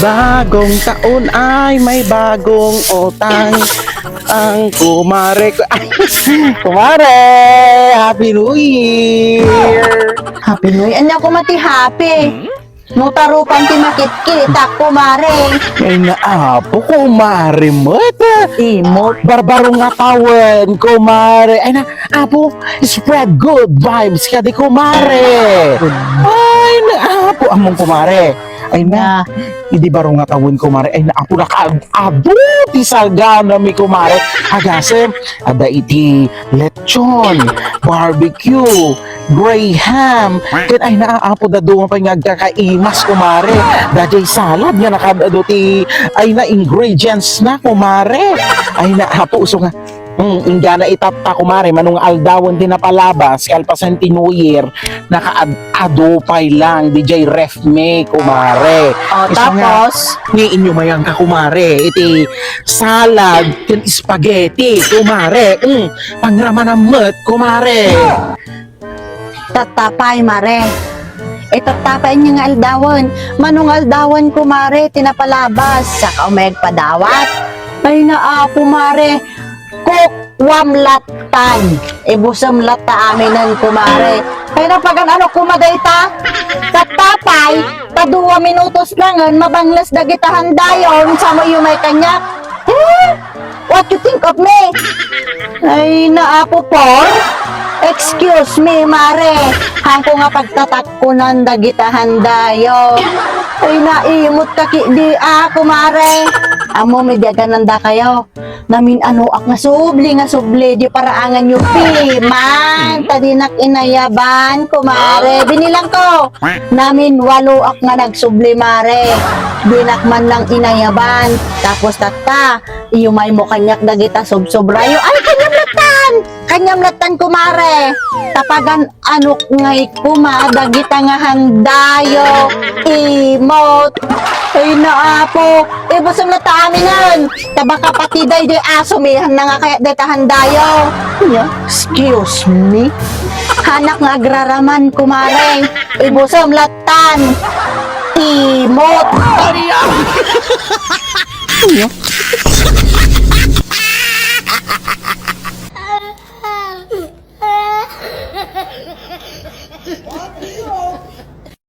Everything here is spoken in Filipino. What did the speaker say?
Bagong taon ay may bagong utang. Ang kumare ko. Kumare! Happy New Year! Happy New Year. Ano ako mati happy? Nutarupan ti makit-kita, kumare. Ay naapo, kumare mo. Imot. Barbaro nga tawen, kumare. Ay na, apo, spread good vibes ka di kumare. Ay naapo, among kumare. Ay na, hindi baro nga tawon kumare. Ay na, apo nakaado, ti sagana mi kumare. Agasem, ada iti lechon, barbecue, graham. Ken ay naaapo da doon pa nga kakaimas kumare. Dajay salad nga nakadado ti ay na ingredients na kumare. Ay naapo uso nga. Ingana itata kumare manung aldawon din na palabas kalpasan ti New Year nakaadupay lang DJ ref me kumare. O, Iso tapos, ni inyo mayang ka kumare iti salad ken spaghetti kumare. Pangraman ng mat kumare. tatapay, mare. Itatapay niya nga aldawan. Manong aldawan, kumare, tinapalabas. Saka umayag padawat. Ay naapo, mare. Kukwam latan. Ibusam lata aminan, kumare. Kaya na pag ano kumaday ta? Tatapay, ta 2 minutos langan, mabanglas dagitahan dayon, sa mo yung may kanya. What you think of me? Ay naapo po. Excuse me, mare. Hangko nga pagtatakkunan dagitahan dayo. Ay naimot ka di ako, mare. Amo medyagan nanda kayo. Namin ano ak nga subli di paraangan yung man. Tadinak inayaban, kumare. Binilang ko. Namin 8 ak nga nagsubli, mare. Dinak man lang inayaban. Tapos tata, iyumay mo kanyak dagita sobrayo. Ay, kanyam latan kumare. Tapagan anok ngay kumadagita nga handayo. Imot. Ay naapo. Ibasam lata aminan. Tabaka patiday di aso mihan na nga kaya deta handayo. Excuse me? Hanak nga agraraman kumare. Ibusam latan. Imot.